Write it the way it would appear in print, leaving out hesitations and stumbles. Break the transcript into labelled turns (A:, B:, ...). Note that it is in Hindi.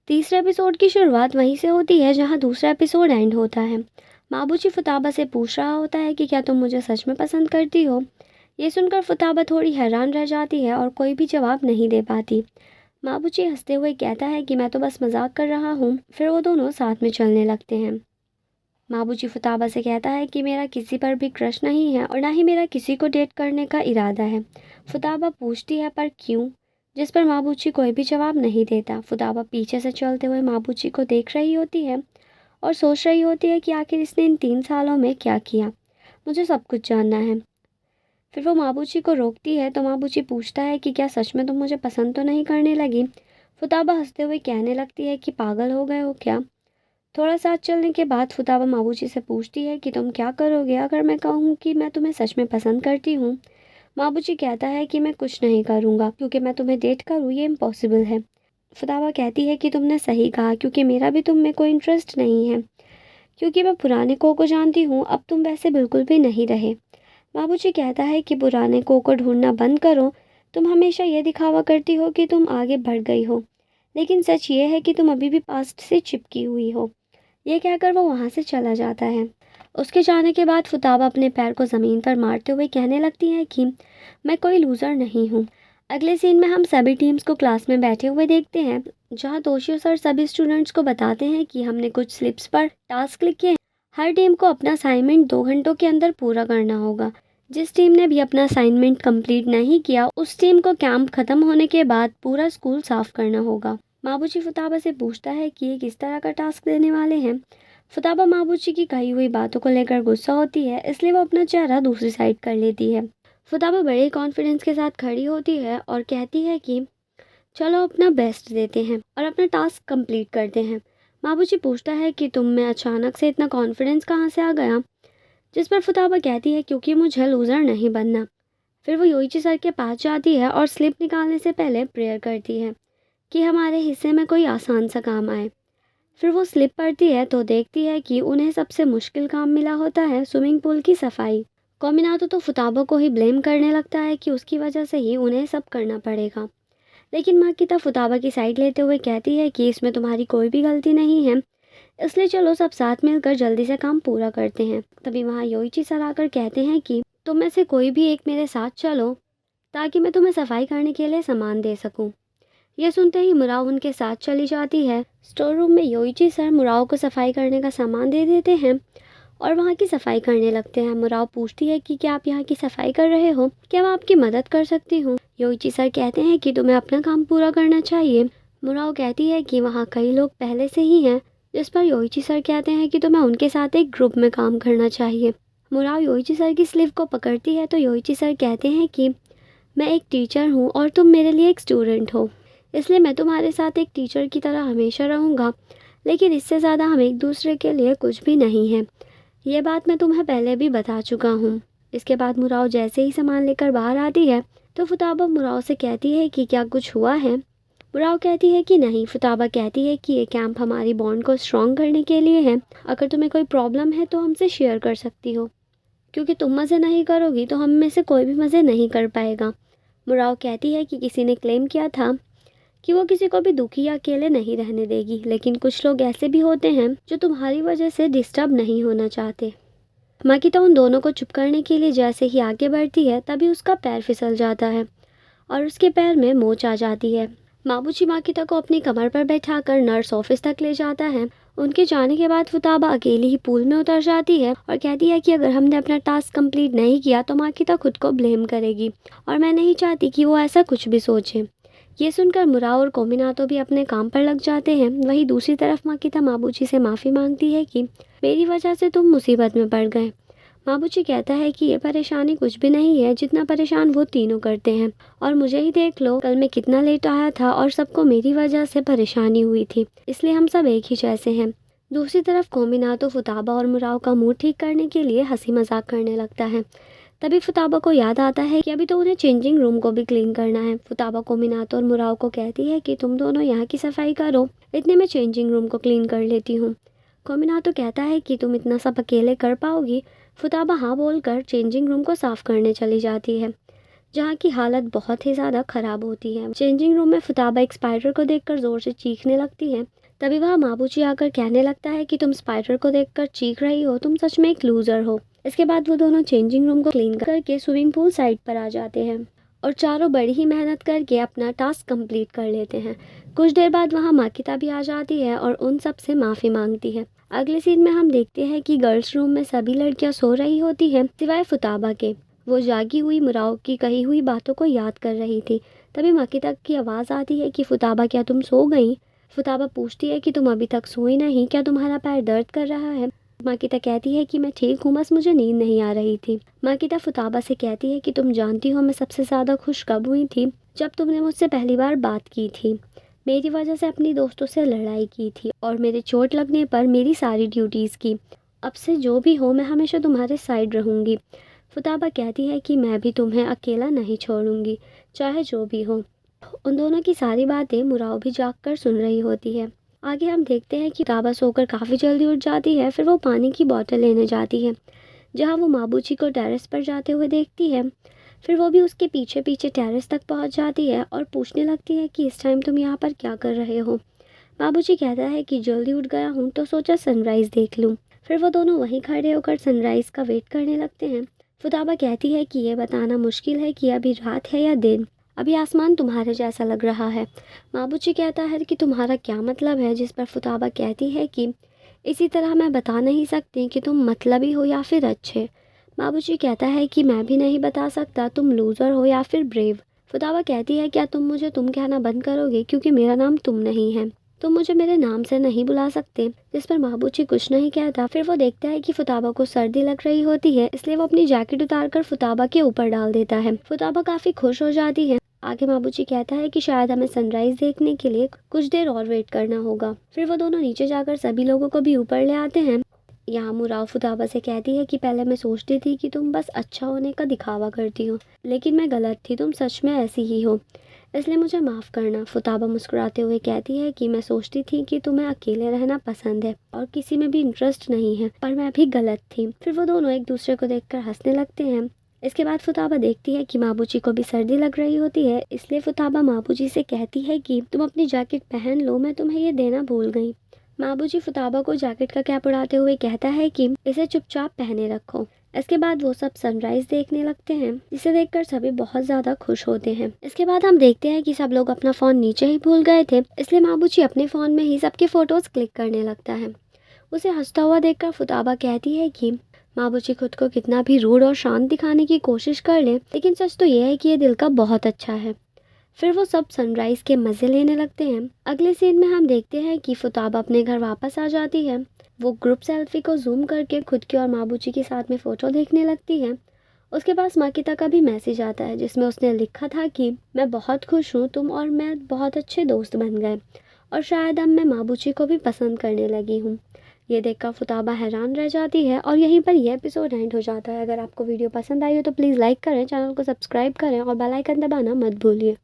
A: तीसरे एपिसोड की शुरुआत वहीं से होती है जहां दूसरा एपिसोड एंड होता है। माबूजी फुताबा से पूछ रहा होता है कि क्या तुम मुझे सच में पसंद करती हो। ये सुनकर फुताबा थोड़ी हैरान रह जाती है और कोई भी जवाब नहीं दे पाती। माबूजी हंसते हुए कहता है कि मैं तो बस मजाक कर रहा हूँ। फिर वो दोनों साथ में चलने लगते हैं। माबूजी फुताबा से कहता है कि मेरा किसी पर भी क्रश नहीं है और ना ही मेरा किसी को डेट करने का इरादा है। फुताबा पूछती है पर क्यों, जिस पर माबूजी कोई भी जवाब नहीं देता। फुताबा पीछे से चलते हुए माबूजी को देख रही होती है और सोच रही होती है कि आखिर इसने इन 3 सालों में क्या किया। मुझे सब कुछ जानना है। फिर वो माबूजी को रोकती है तो माबूजी पूछता है कि क्या सच में तुम मुझे पसंद तो नहीं करने लगी। फुताबा हंसते हुए कहने लगती है कि पागल हो गए हो क्या। थोड़ा साथ चलने के बाद फुताबा माबूजी से पूछती है कि तुम क्या करोगे अगर मैं कहूँ कि मैं तुम्हें सच में पसंद करती हूँ। माबूजी कहता है कि मैं कुछ नहीं करूँगा क्योंकि मैं तुम्हें डेट करूँ ये इम्पॉसिबल है। फुताबा कहती है कि तुमने सही कहा क्योंकि मेरा भी तुम में कोई इंटरेस्ट नहीं है। क्योंकि मैं पुराने को जानती हूँ, अब तुम वैसे बिल्कुल भी नहीं रहे। बाबूजी कहता है कि पुराने को ढूंढना बंद करो। तुम हमेशा ये दिखावा करती हो कि तुम आगे बढ़ गई हो, लेकिन सच ये है कि तुम अभी भी पास्ट से चिपकी हुई हो। ये कहकर वो वहाँ से चला जाता है। उसके जाने के बाद फुताबा अपने पैर को ज़मीन पर मारते हुए कहने लगती है कि मैं कोई लूज़र नहीं हूँ। अगले सीन में हम सभी टीम्स को क्लास में बैठे हुए देखते हैं, जहाँ तोशियो सर सभी स्टूडेंट्स को बताते हैं कि हमने कुछ स्लिप्स पर टास्क लिखे हैं। हर टीम को अपना असाइनमेंट 2 घंटों के अंदर पूरा करना होगा। जिस टीम ने भी अपना असाइनमेंट कंप्लीट नहीं किया, उस टीम को कैंप खत्म होने के बाद पूरा स्कूल साफ करना होगा। माबूजी फुताबा से पूछता है कि ये किस तरह का टास्क देने वाले हैं। फुताबा माबूजी की कही हुई बातों को लेकर गुस्सा होती है, इसलिए वो अपना चेहरा दूसरी साइड कर लेती है। फुताबा बड़े कॉन्फिडेंस के साथ खड़ी होती है और कहती है कि चलो अपना बेस्ट देते हैं और अपना टास्क कंप्लीट करते हैं। माबूजी पूछता है कि तुम में अचानक से इतना कॉन्फिडेंस कहाँ से आ गया, जिस पर फुताबा कहती है क्योंकि मुझे लूज़र नहीं बनना। फिर वो योइची सर के पास जाती है और स्लिप निकालने से पहले प्रेयर करती है कि हमारे हिस्से में कोई आसान सा काम आए। फिर वो स्लिप पढ़ती है तो देखती है कि उन्हें सबसे मुश्किल काम मिला होता है स्विमिंग पूल की सफाई। कोमिनातो तो फुताबा को ही ब्लेम करने लगता है कि उसकी वजह से ही उन्हें सब करना पड़ेगा, लेकिन माकिता फुताबा की साइड लेते हुए कहती है कि इसमें तुम्हारी कोई भी गलती नहीं है, इसलिए चलो सब साथ मिलकर जल्दी से काम पूरा करते हैं। तभी वहाँ योइची सर आकर कहते हैं कि तुम में से कोई भी एक मेरे साथ चलो ताकि मैं तुम्हें सफाई करने के लिए सामान दे सकूं। यह सुनते ही मुराओ उनके साथ चली जाती है। स्टोर रूम में योइची सर मुराओ को सफाई करने का सामान दे देते हैं और वहाँ की सफाई करने लगते हैं। मुराओ पूछती है कि क्या आप यहाँ की सफाई कर रहे हो, क्या मैं आपकी मदद कर सकती हूँ। योइची सर कहते हैं कि तुम्हें अपना काम पूरा करना चाहिए। मुराओ कहती है कि वहाँ कई लोग पहले से ही हैं, जिस पर योइची सर कहते हैं कि तुम्हें उनके साथ एक ग्रुप में काम करना चाहिए। मुराओ योइची सर की स्लीव को पकड़ती है तो योइची सर कहते हैं कि मैं एक टीचर हूँ और तुम मेरे लिए एक स्टूडेंट हो, इसलिए मैं तुम्हारे साथ एक टीचर की तरह हमेशा रहूँगा, लेकिन इससे ज़्यादा हम एक दूसरे के लिए कुछ भी नहीं हैं। ये बात मैं तुम्हें पहले भी बता चुका हूँ। इसके बाद मुराओ जैसे ही सामान लेकर बाहर आती है तो फुताबा मुराओ से कहती है कि क्या कुछ हुआ है। मुराओ कहती है कि नहीं। फुताबा कहती है कि ये कैंप हमारी बॉन्ड को स्ट्रॉन्ग करने के लिए है। अगर तुम्हें कोई प्रॉब्लम है तो हमसे शेयर कर सकती हो, क्योंकि तुम मज़े नहीं करोगी तो हम में से कोई भी मज़े नहीं कर पाएगा। मुराओ कहती है कि किसी ने क्लेम किया था कि वो किसी को भी दुखी या अकेले नहीं रहने देगी, लेकिन कुछ लोग ऐसे भी होते हैं जो तुम्हारी वजह से डिस्टर्ब नहीं होना चाहते। माकिता उन दोनों को चुप करने के लिए जैसे ही आगे बढ़ती है तभी उसका पैर फिसल जाता है और उसके पैर में मोच आ जाती है। माबूजी माकिता को अपनी कमर पर बैठाकर नर्स ऑफिस तक ले जाता है। उनके जाने के बाद फुताबा अकेली ही पूल में उतर जाती है और कहती है कि अगर हमने अपना टास्क कंप्लीट नहीं किया तो माकिता खुद को ब्लेम करेगी और मैं नहीं चाहती कि वो ऐसा कुछ भी सोचे। ये सुनकर मुराओ और कोमिनातो भी अपने काम पर लग जाते हैं। वहीं दूसरी तरफ माकिता माबूजी से माफ़ी मांगती है कि मेरी वजह से तुम मुसीबत में पड़ गए। माबूजी कहता है कि ये परेशानी कुछ भी नहीं है जितना परेशान वो तीनों करते हैं, और मुझे ही देख लो, कल मैं कितना लेट आया था और सबको मेरी वजह से परेशानी हुई थी, इसलिए हम सब एक ही जैसे हैं। दूसरी तरफ कोमिनातो फुताबा और मुराओ का मूड ठीक करने के लिए हंसी मजाक करने लगता है। तभी फुताबा को याद आता है कि अभी तो उन्हें चेंजिंग रूम को भी क्लीन करना है। फुताबा कोमिनातो और मुराओ को कहती है कि तुम दोनों यहाँ की सफाई करो, इतने में चेंजिंग रूम को क्लीन कर लेती हूँ। कोमिनातो कहता है कि तुम इतना सब अकेले कर पाओगी। फुताबा हाँ बोलकर चेंजिंग रूम को साफ करने चली जाती है। जहाँ की हालत बहुत ही ज़्यादा ख़राब होती है। चेंजिंग रूम में फुताबा एक स्पाइडर को देखकर ज़ोर से चीखने लगती है। तभी वहाँ माबूजी आकर कहने लगता है कि तुम स्पाइडर को देखकर चीख रही हो, तुम सच में एक लूज़र हो। इसके बाद वो दोनों चेंजिंग रूम को क्लीन करके स्विमिंग पूल साइड पर आ जाते हैं और चारों बड़ी ही मेहनत करके अपना टास्क कंप्लीट कर लेते हैं। कुछ देर बाद वहाँ माकिता भी आ जाती है और उन सब से माफ़ी मांगती है। अगले सीन में हम देखते हैं कि गर्ल्स रूम में सभी लड़कियां सो रही होती हैं सिवाय फुताबा के। वो जागी हुई मुराव की कही हुई बातों को याद कर रही थी। तभी माकिता की आवाज़ आती है कि फुताबा क्या तुम सो गई? फुताबा पूछती है कि तुम अभी तक सोई नहीं, क्या तुम्हारा पैर दर्द कर रहा है? माकिता कहती है कि मैं ठीक हूँ, बस मुझे नींद नहीं आ रही थी। माकिता फुताबा से कहती है कि तुम जानती हो मैं सबसे ज़्यादा खुश कब हुई थी? जब तुमने मुझसे पहली बार बात की थी। मेरी वजह से अपनी दोस्तों से लड़ाई की थी और मेरे चोट लगने पर मेरी सारी ड्यूटीज़ की। अब से जो भी हो मैं हमेशा तुम्हारे साइड रहूँगी। फुताबा कहती है कि मैं भी तुम्हें अकेला नहीं छोड़ूंगी, चाहे जो भी हो। उन दोनों की सारी बातें मुराव भी जाग कर सुन रही होती है। आगे हम देखते हैं कि फुताबा सोकर काफ़ी जल्दी उठ जाती है। फिर वो पानी की बोतल लेने जाती है, जहाँ वो माबूजी को टेरेस पर जाते हुए देखती है। फिर वो भी उसके पीछे पीछे टेरेस तक पहुंच जाती है और पूछने लगती है कि इस टाइम तुम यहाँ पर क्या कर रहे हो? बाबूजी कहता है कि जल्दी उठ गया हूँ तो सोचा सनराइज़ देख लूँ। फिर वो दोनों वहीं खड़े होकर सनराइज़ का वेट करने लगते हैं। फुताबा कहती है कि ये बताना मुश्किल है कि अभी रात है या दिन, अभी आसमान तुम्हारे जैसा लग रहा है। बाबूजी कहता है कि तुम्हारा क्या मतलब है? जिस पर फुताबा कहती है कि इसी तरह मैं बता नहीं सकती कि तुम मतलबी हो या फिर अच्छे। बाबूजी कहता है कि मैं भी नहीं बता सकता तुम लूज़र हो या फिर ब्रेव। फुताबा कहती है क्या तुम मुझे तुम कहना बंद करोगे, क्योंकि मेरा नाम तुम नहीं है, तुम मुझे मेरे नाम से नहीं बुला सकते। जिस पर बाबूजी कुछ नहीं कहता। फिर वो देखता है कि फुताबा को सर्दी लग रही होती है, इसलिए वो अपनी जैकेट उतारकर फुताबा के ऊपर डाल देता है। फुताबा काफ़ी खुश हो जाती है। आगे बाबूजी कहता है कि शायद हमें सनराइज देखने के लिए कुछ देर और वेट करना होगा। फिर वो दोनों नीचे जाकर सभी लोगों को भी ऊपर ले आते हैं। यहाँ मुराव फुताबा से कहती है कि पहले मैं सोचती थी कि तुम बस अच्छा होने का दिखावा करती हो, लेकिन मैं गलत थी, तुम सच में ऐसी ही हो, इसलिए मुझे माफ़ करना। फुताबा मुस्कुराते हुए कहती है कि मैं सोचती थी कि तुम्हें अकेले रहना पसंद है और किसी में भी इंटरेस्ट नहीं है, पर मैं भी गलत थी। फिर वो दोनों एक दूसरे को देखकर हंसने लगते हैं। इसके बाद फुताबा देखती है कि माबूजी को भी सर्दी लग रही होती है, इसलिए फुताबा माबूजी से कहती है कि तुम अपनी जैकेट पहन लो, मैं तुम्हें ये देना भूल गई। माबूजी फुताबा को जैकेट का कैप उड़ाते हुए कहता है कि इसे चुपचाप पहने रखो। इसके बाद वो सब सनराइज देखने लगते हैं, जिसे देखकर सभी बहुत ज़्यादा खुश होते हैं। इसके बाद हम देखते हैं कि सब लोग अपना फ़ोन नीचे ही भूल गए थे, इसलिए माबूजी अपने फ़ोन में ही सबके फ़ोटोज़ क्लिक करने लगता है। उसे हंसता हुआ देखकर फुताबा कहती है कि माबूजी खुद को कितना भी रूड और शांत दिखाने की कोशिश कर ले, लेकिन सच तो यह है कि ये दिल का बहुत अच्छा है। फिर वो सब सनराइज़ के मज़े लेने लगते हैं। अगले सीन में हम देखते हैं कि फुताबा अपने घर वापस आ जाती है। वो ग्रुप सेल्फी को जूम करके खुद की और माबूजी के साथ में फ़ोटो देखने लगती है। उसके पास माकिता का भी मैसेज आता है, जिसमें उसने लिखा था कि मैं बहुत खुश हूँ, तुम और मैं बहुत अच्छे दोस्त बन गए और शायद अब मैं माबूजी को भी पसंद करने लगी हूँ। ये देखकर फुताबा हैरान रह जाती है और यहीं पर यह एपिसोड एंड हो जाता है। अगर आपको वीडियो पसंद आई हो तो प्लीज़ लाइक करें, चैनल को सब्सक्राइब करें और बेल आइकन दबाना मत भूलिए।